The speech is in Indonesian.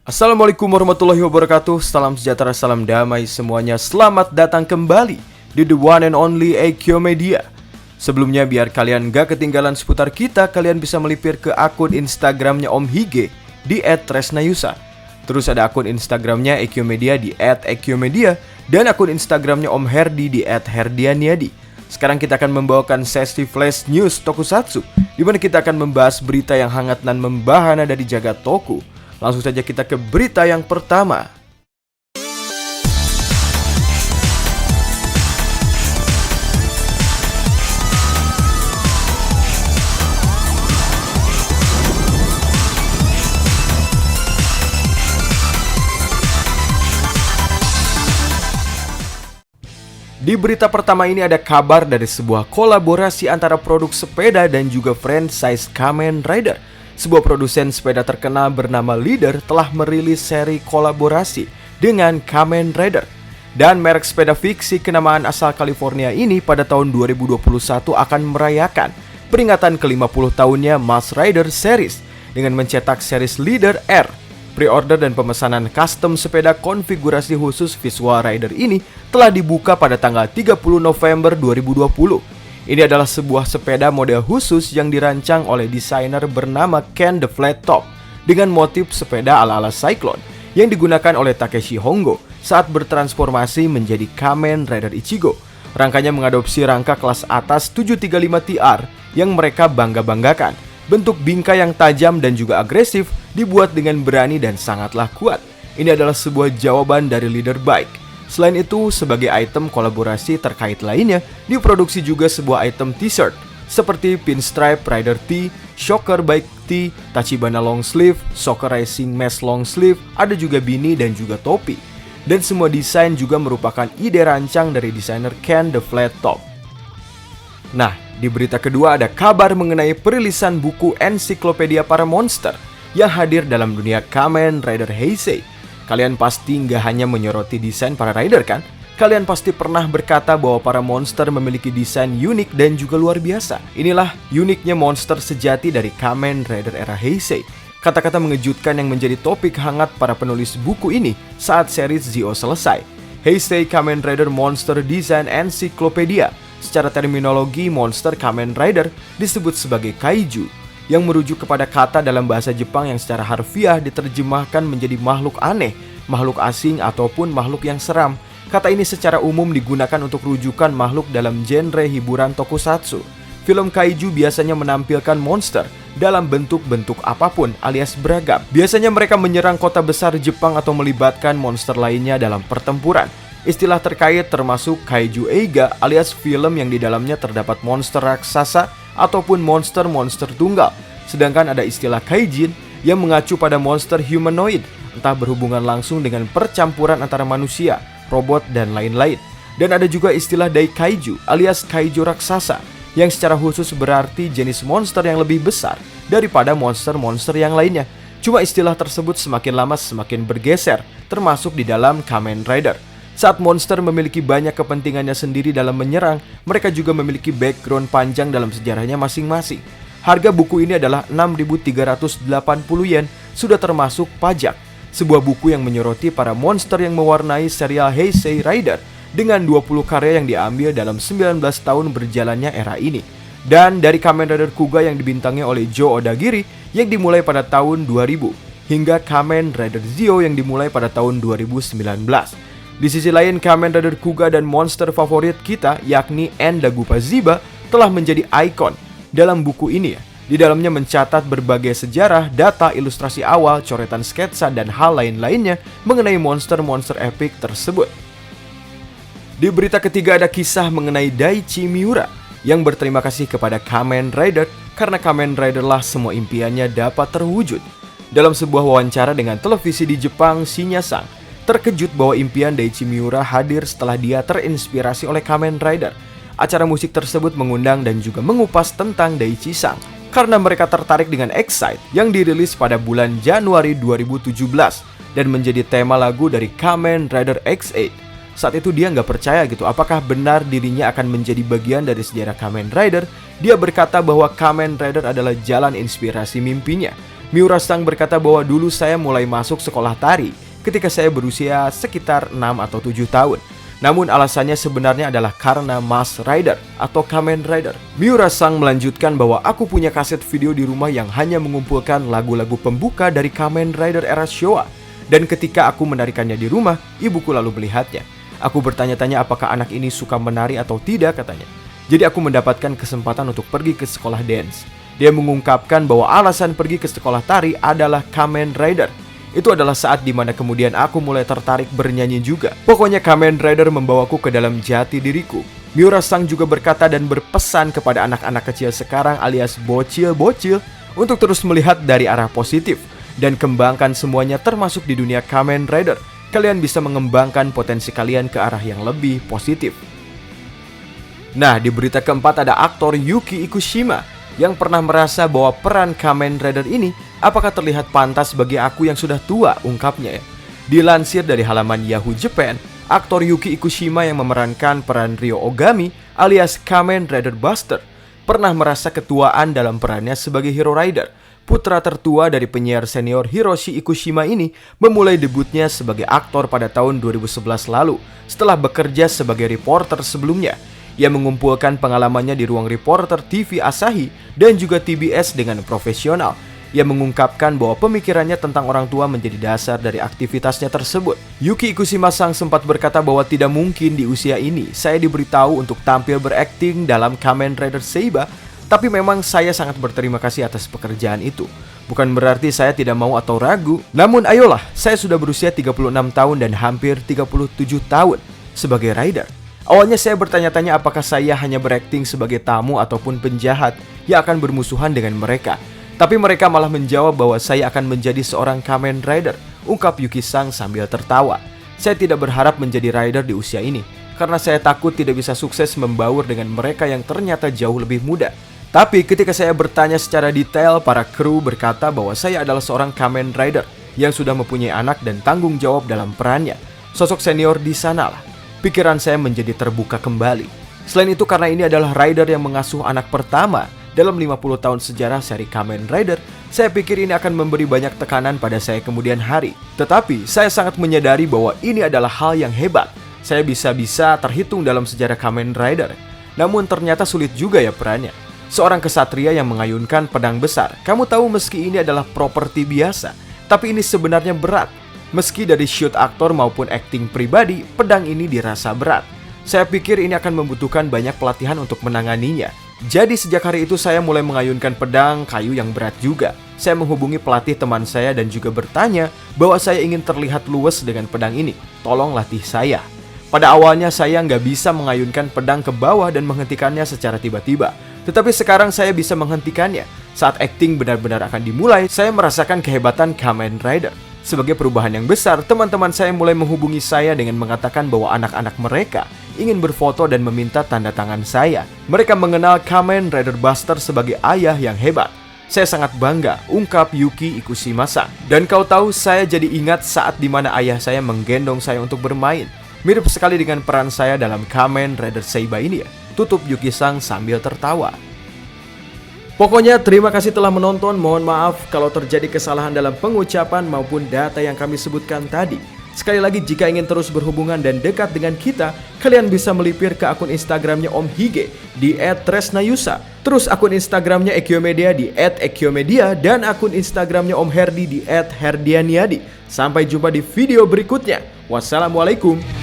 Assalamualaikum warahmatullahi wabarakatuh. Salam sejahtera, salam damai semuanya. Selamat datang kembali di The One and Only Eikyo Media. Sebelumnya biar kalian gak ketinggalan seputar kita, kalian bisa melipir ke akun Instagramnya Om Hige di @tresnayusa. Terus ada akun Instagramnya Eikyo Media di @eikyomedia dan akun Instagramnya Om Herdi di @herdianiadi. Sekarang kita akan membawakan sesi flash news tokusatsu, di mana kita akan membahas berita yang hangat dan membahana dari jagat toku. Langsung saja kita ke berita yang pertama. Di berita pertama ini ada kabar dari sebuah kolaborasi antara produk sepeda dan juga franchise Kamen Rider. Sebuah produsen sepeda terkenal bernama Leader telah merilis seri kolaborasi dengan Kamen Rider. Dan merek sepeda fiksi kenamaan asal California ini pada tahun 2021 akan merayakan peringatan ke-50 tahunnya Mask Rider Series dengan mencetak series Leader R. Pre-order dan pemesanan custom sepeda konfigurasi khusus Visual Rider ini telah dibuka pada tanggal 30 November 2020. Ini adalah sebuah sepeda model khusus yang dirancang oleh desainer bernama Ken the Flat Top dengan motif sepeda ala-ala Cyclone yang digunakan oleh Takeshi Hongo saat bertransformasi menjadi Kamen Rider Ichigo. Rangkanya mengadopsi rangka kelas atas 735 TR yang mereka bangga-banggakan. Bentuk bingkai yang tajam dan juga agresif dibuat dengan berani dan sangatlah kuat. Ini adalah sebuah jawaban dari Leader Bike. Selain itu, sebagai item kolaborasi terkait lainnya, diproduksi juga sebuah item t-shirt seperti Pinstripe Rider T, Shocker Bike T, Tachibana Long Sleeve, Soccer Racing Mesh Long Sleeve, ada juga beanie dan juga topi. Dan semua desain juga merupakan ide rancang dari desainer Ken the Flat Top. Nah, di berita kedua ada kabar mengenai perilisan buku ensiklopedia para monster yang hadir dalam dunia Kamen Rider Heisei. Kalian pasti nggak hanya menyoroti desain para rider kan? Kalian pasti pernah berkata bahwa para monster memiliki desain unik dan juga luar biasa. Inilah uniknya monster sejati dari Kamen Rider era Heisei. Kata-kata mengejutkan yang menjadi topik hangat para penulis buku ini saat series Zi-O selesai. Heisei Kamen Rider Monster Design Encyclopedia. Secara terminologi, monster Kamen Rider disebut sebagai kaiju, yang merujuk kepada kata dalam bahasa Jepang yang secara harfiah diterjemahkan menjadi makhluk aneh, makhluk asing, ataupun makhluk yang seram. Kata ini secara umum digunakan untuk rujukan makhluk dalam genre hiburan tokusatsu. Film kaiju biasanya menampilkan monster dalam bentuk-bentuk apapun alias beragam. Biasanya mereka menyerang kota besar Jepang atau melibatkan monster lainnya dalam pertempuran. Istilah terkait termasuk kaiju eiga alias film yang di dalamnya terdapat monster raksasa ataupun monster-monster tunggal. Sedangkan ada istilah kaijin yang mengacu pada monster humanoid, entah berhubungan langsung dengan percampuran antara manusia, robot, dan lain-lain. Dan ada juga istilah daikaiju alias kaiju raksasa, yang secara khusus berarti jenis monster yang lebih besar daripada monster-monster yang lainnya. Cuma istilah tersebut semakin lama semakin bergeser, termasuk di dalam Kamen Rider. Saat monster memiliki banyak kepentingannya sendiri dalam menyerang, mereka juga memiliki background panjang dalam sejarahnya masing-masing. Harga buku ini adalah 6.380 yen, sudah termasuk pajak. Sebuah buku yang menyoroti para monster yang mewarnai serial Heisei Rider dengan 20 karya yang diambil dalam 19 tahun berjalannya era ini. Dan dari Kamen Rider Kuga yang dibintangi oleh Joe Odagiri yang dimulai pada tahun 2000, hingga Kamen Rider Zio yang dimulai pada tahun 2019. Di sisi lain, Kamen Rider Kuga dan monster favorit kita yakni Endagupa Ziba telah menjadi ikon dalam buku ini. Di dalamnya mencatat berbagai sejarah, data, ilustrasi awal, coretan sketsa, dan hal lain-lainnya mengenai monster-monster epik tersebut. Di berita ketiga ada kisah mengenai Daichi Miura yang berterima kasih kepada Kamen Rider karena Kamen Rider lah semua impiannya dapat terwujud. Dalam sebuah wawancara dengan televisi di Jepang, Shinya Sang terkejut bahwa impian Daichi Miura hadir setelah dia terinspirasi oleh Kamen Rider. Acara musik tersebut mengundang dan juga mengupas tentang Daichi Sang karena mereka tertarik dengan Excite yang dirilis pada bulan Januari 2017 dan menjadi tema lagu dari Kamen Rider X8. Saat itu dia nggak percaya gitu apakah benar dirinya akan menjadi bagian dari sejarah Kamen Rider. Dia berkata bahwa Kamen Rider adalah jalan inspirasi mimpinya. Miura-san berkata bahwa dulu saya mulai masuk sekolah tari ketika saya berusia sekitar 6 atau 7 tahun. Namun alasannya sebenarnya adalah karena Mask Rider atau Kamen Rider. Miura-san melanjutkan bahwa aku punya kaset video di rumah yang hanya mengumpulkan lagu-lagu pembuka dari Kamen Rider era Showa. Dan ketika aku menarikannya di rumah, ibuku lalu melihatnya. Aku bertanya-tanya apakah anak ini suka menari atau tidak, katanya. Jadi aku mendapatkan kesempatan untuk pergi ke sekolah dance. Dia mengungkapkan bahwa alasan pergi ke sekolah tari adalah Kamen Rider. Itu adalah saat dimana kemudian aku mulai tertarik bernyanyi juga. Pokoknya Kamen Rider membawaku ke dalam jati diriku. Miura-san juga berkata dan berpesan kepada anak-anak kecil sekarang alias bocil-bocil untuk terus melihat dari arah positif dan kembangkan semuanya termasuk di dunia Kamen Rider. Kalian bisa mengembangkan potensi kalian ke arah yang lebih positif. Nah, di berita keempat ada aktor Yuki Ikushima yang pernah merasa bahwa peran Kamen Rider ini apakah terlihat pantas bagi aku yang sudah tua, ungkapnya ya. Dilansir dari halaman Yahoo Japan, aktor Yuki Ikushima yang memerankan peran Ryo Ogami alias Kamen Rider Buster pernah merasa ketuaan dalam perannya sebagai Hero Rider. Putra tertua dari penyiar senior Hiroshi Ikushima ini memulai debutnya sebagai aktor pada tahun 2011 lalu setelah bekerja sebagai reporter sebelumnya. Ia mengumpulkan pengalamannya di ruang reporter TV Asahi dan juga TBS dengan profesional. Ia mengungkapkan bahwa pemikirannya tentang orang tua menjadi dasar dari aktivitasnya tersebut. Yuki Ikushima-san sempat berkata bahwa tidak mungkin di usia ini saya diberitahu untuk tampil berakting dalam Kamen Rider Seiba, tapi memang saya sangat berterima kasih atas pekerjaan itu. Bukan berarti saya tidak mau atau ragu, namun ayolah, saya sudah berusia 36 tahun dan hampir 37 tahun sebagai rider. Awalnya saya bertanya-tanya apakah saya hanya berakting sebagai tamu ataupun penjahat yang akan bermusuhan dengan mereka. Tapi mereka malah menjawab bahwa saya akan menjadi seorang Kamen Rider, ungkap Yuki-san sambil tertawa. Saya tidak berharap menjadi rider di usia ini, karena saya takut tidak bisa sukses membaur dengan mereka yang ternyata jauh lebih muda. Tapi ketika saya bertanya secara detail, para kru berkata bahwa saya adalah seorang Kamen Rider yang sudah mempunyai anak dan tanggung jawab dalam perannya. Sosok senior di sanalah. Pikiran saya menjadi terbuka kembali. Selain itu karena ini adalah rider yang mengasuh anak pertama dalam 50 tahun sejarah seri Kamen Rider, saya pikir ini akan memberi banyak tekanan pada saya kemudian hari. Tetapi saya sangat menyadari bahwa ini adalah hal yang hebat. Saya bisa-bisa terhitung dalam sejarah Kamen Rider. Namun ternyata sulit juga ya perannya. Seorang kesatria yang mengayunkan pedang besar. Kamu tahu meski ini adalah properti biasa, tapi ini sebenarnya berat. Meski dari shoot aktor maupun akting pribadi, pedang ini dirasa berat. Saya pikir ini akan membutuhkan banyak pelatihan untuk menanganinya. Jadi sejak hari itu saya mulai mengayunkan pedang kayu yang berat juga. Saya menghubungi pelatih teman saya dan juga bertanya bahwa saya ingin terlihat luwes dengan pedang ini. Tolong latih saya. Pada awalnya saya nggak bisa mengayunkan pedang ke bawah dan menghentikannya secara tiba-tiba. Tetapi sekarang saya bisa menghentikannya. Saat akting benar-benar akan dimulai, saya merasakan kehebatan Kamen Rider. Sebagai perubahan yang besar, teman-teman saya mulai menghubungi saya dengan mengatakan bahwa anak-anak mereka ingin berfoto dan meminta tanda tangan saya. Mereka mengenal Kamen Rider Buster sebagai ayah yang hebat. Saya sangat bangga, ungkap Yuki Ikushima-san. Dan kau tahu, saya jadi ingat saat dimana ayah saya menggendong saya untuk bermain. Mirip sekali dengan peran saya dalam Kamen Rider Seiba ini ya, tutup Yuki-san sambil tertawa. Pokoknya terima kasih telah menonton. Mohon maaf kalau terjadi kesalahan dalam pengucapan maupun data yang kami sebutkan tadi. Sekali lagi, jika ingin terus berhubungan dan dekat dengan kita, kalian bisa melipir ke akun Instagramnya Om Hige di @tresnayusa. Terus akun Instagramnya Ekyomedia di @ekyomedia dan akun Instagramnya Om Herdi di @herdianiadi. Sampai jumpa di video berikutnya. Wassalamualaikum.